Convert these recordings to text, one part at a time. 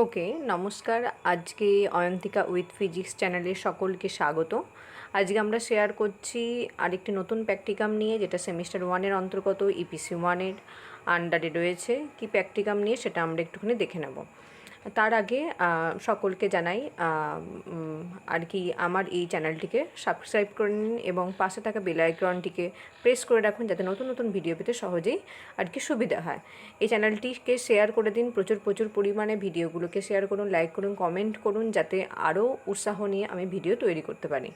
ওকে, নমস্কার। আজকে Ayantika with physics চ্যানেলে সকলকে স্বাগত। আজকে আমরা শেয়ার করছি আরেকটি নতুন প্র্যাকটিকাম নিয়ে, যেটা সেমিস্টার 1-এর অন্তর্গত ইপিসি 1-এর আন্ডারে রয়েছে। কি প্র্যাকটিকাম নিয়ে সেটা আমরা একটুখানি দেখে নেব। তার আগে সকলকে জানাই আর কি আমার এই চ্যানেলটিকে সাবস্ক্রাইব করে নিন এবং পাশে থাকা বেল আইকনটিকে প্রেস করে রাখুন, যাতে নতুন নতুন ভিডিও পেতে সহজেই আর কি সুবিধা হয়। এই চ্যানেলটিকে শেয়ার করে দিন, প্রচুর পরিমাণে ভিডিওগুলোকে শেয়ার করুন, লাইক করুন, কমেন্ট করুন, যাতে আরও উৎসাহ নিয়ে আমি ভিডিও তৈরি করতে পারি।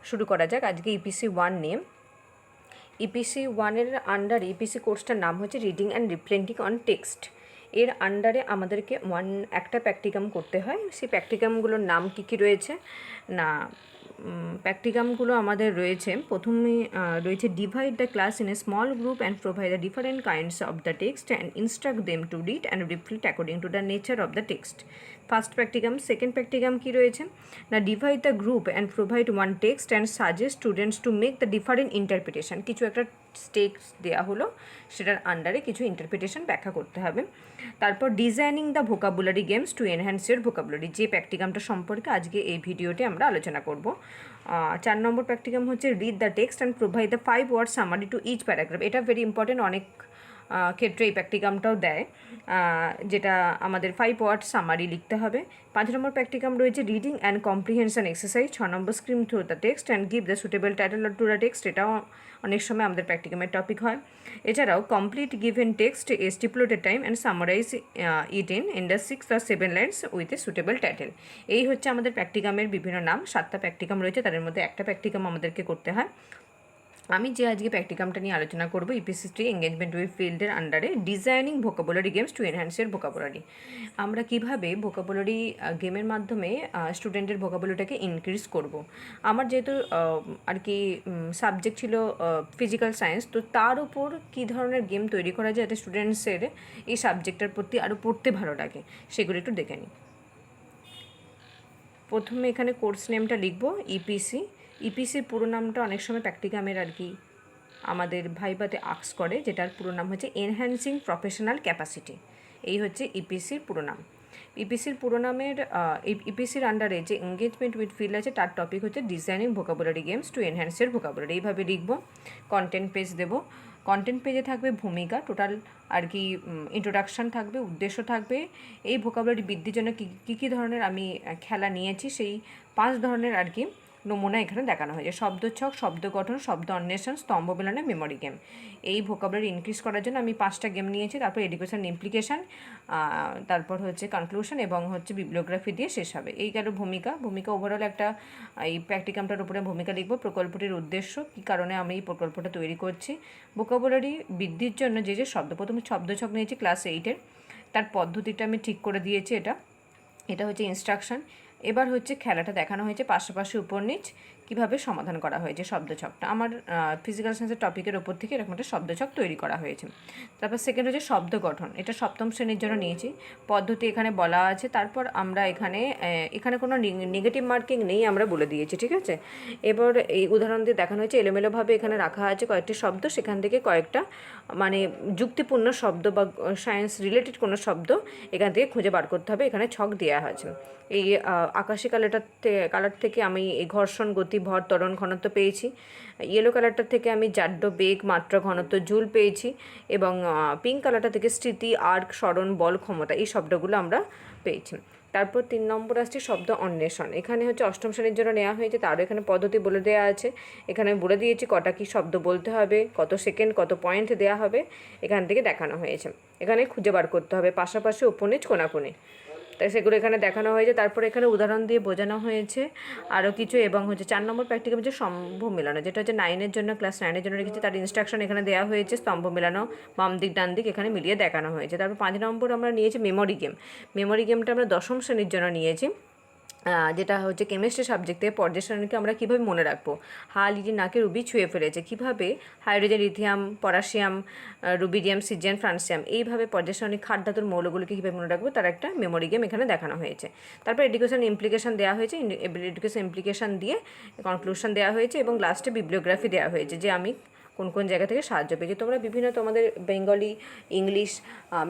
শুরু করা যাক আজকে ইপিসি 1 নিয়ে। ইপিসি 1-এর আন্ডারে ইপিসি কোর্সটার নাম হচ্ছে reading and representing on text. এর আন্ডারে আমাদেরকে একটা প্র্যাকটিকাম করতে হয়। সেই প্র্যাকটিকামগুলোর নাম কী রয়েছে না, প্র্যাকটিকামগুলো আমাদের রয়েছে। প্রথমে রয়েছে divide the class in a small group and provide the different kinds of the text and instruct them to read and reflect according to the nature of the text. First practicum. Second practicum কী রয়েছে না, divide the group and provide one text and suggest students to make the different interpretation. কিছু একটা text দেওয়া হলো, সেটার আন্ডারে কিছু ইন্টারপ্রিটেশন ব্যাখ্যা করতে হবে। তারপর designing the vocabulary games to enhance your vocabulary, যে প্র্যাকটিকামটা সম্পর্কে আজকে এই ভিডিওতে আমরা আলোচনা করব। 4 নম্বর প্র্যাকটিকাম হচ্ছে read the text and provide the 5 word summary to each paragraph. এটা ভেরি ইম্পর্টেন্ট, অনেক ক্ষেত্রে এই প্র্যাকটিকামটাও দেয়, যেটা আমাদের 5 ওয়ার্ড সামারি লিখতে হবে। 5 নম্বর প্র্যাকটিকাম রয়েছে রিডিং অ্যান্ড কম্প্রিহেনশন এক্সারসাইজ। 6 নম্বর skim through the text and give the suitable title to the text. এটাও অনেক সময় আমাদের প্র্যাকটিকামের টপিক হয়। এছাড়াও complete given text a stipulated time and summarize it in the 6 or 7 lines with a suitable title. এই হচ্ছে আমাদের প্র্যাকটিকামের বিভিন্ন নাম। 7টা প্র্যাকটিকাম রয়েছে, তাদের মধ্যে একটা প্র্যাকটিকাম আমাদেরকে করতে হয়। আমি যে আজকে প্র্যাকটিকামটা নিয়ে আলোচনা করব, ইপিসি 3 এঙ্গেজমেন্ট উইথ ফিল্ডের আন্ডারে designing vocabulary games to enhance year vocabulary. আমরা কিভাবে ভোকাবুলারি গেমের মাধ্যমে স্টুডেন্টের ভোকাবুলারিটাকে ইনক্রিজ করব। আমার যেহেতু আর কি সাবজেক্ট ছিল ফিজিক্যাল সায়েন্স, তো তার উপর কী ধরনের গেম তৈরি করা যায় যাতে স্টুডেন্টসের এই সাবজেক্টটার প্রতি আরও পড়তে ভালো লাগে, সেগুলো একটু দেখে নিই। প্রথমে এখানে কোর্স নেমটা লিখব ইপিসি। ইপিসির পুরো নামটা অনেক সময় প্র্যাকটিকামের আর কি আমাদের ভাইভাতে আক্স করে, যেটার পুরো নাম হচ্ছে এনহ্যান্সিং প্রফেশনাল ক্যাপাসিটি। এই হচ্ছে ইপিসির পুরো নাম। ইপিসির পুরো নামের ইপিসির আন্ডারে যে এঙ্গেজমেন্ট উইথ ফিল্ড আছে, তার টপিক হচ্ছে designing vocabulary games to enhance year vocabulary. এইভাবে লিখব। কন্টেন্ট পেজ দেব। কন্টেন্ট পেজে থাকবে ভূমিকা, টোটাল আর কি ইন্ট্রোডাকশান থাকবে, উদ্দেশ্য থাকবে, এই ভোকাবুলারি বৃদ্ধির জন্য কী ধরনের আমি খেলা নিয়েছি, সেই 5 ধরনের আর কি নমুনা এখানে দেখানো হয়েছে। শব্দছক, শব্দ গঠন, শব্দ অন্বেষণ, স্তম্ভ মেলানো, মেমোরি গেম। এই ভোকাবুলারি ইনক্রিজ করার জন্য আমি 5টা গেম নিয়েছি। তারপর এডুকেশন ইমপ্লিকেশান, তারপর হচ্ছে কনক্লুশন এবং হচ্ছে বিবলিওগ্রাফি দিয়ে শেষ হবে। এই গেল ভূমিকা। ভূমিকা ওভারঅল একটা এই প্র্যাকটিকামটার উপরে ভূমিকা লিখব। প্রকল্পটির উদ্দেশ্য, কী কারণে আমি এই প্রকল্পটা তৈরি করছি। ভোকাবুলারি বৃদ্ধির জন্য যে শব্দ, প্রথমে শব্দছক নিয়েছি ক্লাস 8-এর, তার পদ্ধতিটা আমি ঠিক করে দিয়েছি। এটা হচ্ছে ইনস্ট্রাকশন। এবার হচ্ছে খেলাটা দেখানো হয়েছে, পাশাপাশি উপর নিচ কীভাবে সমাধান করা হয়েছে শব্দছকটা। আমার ফিজিক্যাল সায়েন্সের টপিকের ওপর থেকে এরকম একটা শব্দছক তৈরি করা হয়েছে। তারপর সেকেন্ড হচ্ছে শব্দ গঠন, এটা 7ম শ্রেণীর জন্য নিয়েছি, পদ্ধতি এখানে বলা আছে। তারপর আমরা এখানে কোনো নেগেটিভ মার্কিং নেই, আমরা বলে দিয়েছি, ঠিক আছে। এবার এই উদাহরণ দিয়ে দেখানো হয়েছে, এলোমেলোভাবে এখানে রাখা আছে কয়েকটি শব্দ, সেখান থেকে কয়েকটা মানে যুক্তিপূর্ণ শব্দ বা সায়েন্স রিলেটেড কোনো শব্দ এখান থেকে খুঁজে বার করতে হবে। এখানে ছক দেওয়া আছে। এই আকাশি কালার থেকে আমি এই ঘর্ষণ, গতি, ভর, ত্বরণ, ঘনত্ব পেয়েছি। ইয়েলো কালারটার থেকে আমি জাড্য, বেগ, মাত্রা, ঘনত্ব, জুল পেয়েছি। এবং পিঙ্ক কালারটা থেকে স্মৃতি, আর্ক, স্মরণ, বল, ক্ষমতা, এই শব্দগুলো আমরা পেয়েছি। তারপর 3 নম্বর আসছে শব্দ অন্বেষণ। এখানে হচ্ছে 8ম শ্রেণীর জন্য নেওয়া হয়েছে, তারও এখানে পদ্ধতি বলে দেওয়া আছে। এখানে বলে দিয়েছি কটা কী শব্দ বলতে হবে, কত সেকেন্ড, কত পয়েন্ট দেওয়া হবে, এখান থেকে দেখানো হয়েছে। এখানে খুঁজে বার করতে হবে, পাশাপাশি উপনিচ কোনাকুনি, তাই সেগুলো এখানে দেখানো হয়েছে। তারপরে এখানে উদাহরণ দিয়ে বোঝানো হয়েছে আরও কিছু। এবং হচ্ছে 4 নম্বর প্র্যাকটিকাম হচ্ছে স্তম্ভ মেলানো, যেটা হচ্ছে 9-এর জন্য, ক্লাস 9-এর জন্য রেখেছি, তার ইনস্ট্রাকশন এখানে দেওয়া হয়েছে। স্তম্ভ মেলানো বাম দিক ডান দিক এখানে মিলিয়ে দেখানো হয়েছে। তারপর 5 নম্বর আমরা নিয়েছি মেমোরি গেম। মেমোরি গেমটা আমরা 10ম শ্রেণীর জন্য নিয়েছি, যেটা হচ্ছে কেমিস্ট্রি সাবজেক্টে পর্যায় সারণীকে আমরা কীভাবে মনে রাখবো। লিটি নাকে রুবি ছুঁয়ে ফেলেছে, কীভাবে hydrogen, lithium, potassium, rubidium, caesium, francium, এইভাবে পর্যায় সারণী খাদ্য ধাতুর মৌলগুলিকে কীভাবে মনে রাখবো, তার একটা মেমোরি গেম এখানে দেখানো হয়েছে। তারপর এডুকেশন ইমপ্লিকেশান দেওয়া হয়েছে, এডুকেশন ইমপ্লিকেশান দিয়ে কনক্লুশন দেওয়া হয়েছে এবং লাস্টে বিবলিওগ্রাফি দেওয়া হয়েছে, যে আমি কোন কোন জায়গা থেকে সাহায্য পেয়েছে। তোমরা বিভিন্ন তোমাদের Bengali, English,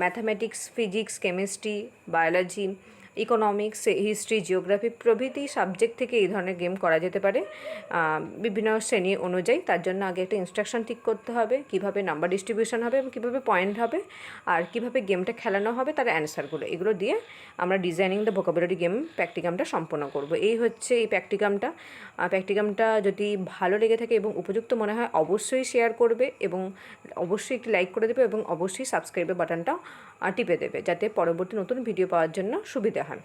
mathematics, physics, chemistry, biology, economics, history, geography প্রভৃতি সাবজেক্ট থেকে এই ধরনের গেম করা যেতে পারে বিভিন্ন শ্রেণী অনুযায়ী। তার জন্য আগে একটা ইনস্ট্রাকশন ঠিক করতে হবে, কীভাবে নাম্বার ডিস্ট্রিবিউশন হবে এবং কীভাবে পয়েন্ট হবে আর কীভাবে গেমটা খেলানো হবে, তার অ্যান্সারগুলো এগুলো দিয়ে আমরা ডিজাইনিং দ্য ভোকাবুলারি গেম প্র্যাকটিকামটা সম্পন্ন করব। এই হচ্ছে এই প্র্যাকটিকামটা যদি ভালো লেগে থাকে এবং উপযুক্ত মনে হয় অবশ্যই শেয়ার করবে এবং অবশ্যই একটি লাইক করে দেবে এবং অবশ্যই সাবস্ক্রাইবের বাটনটা টিপে দেবে, যাতে পরবর্তী নতুন ভিডিও পাওয়ার জন্য সুবিধা হয়।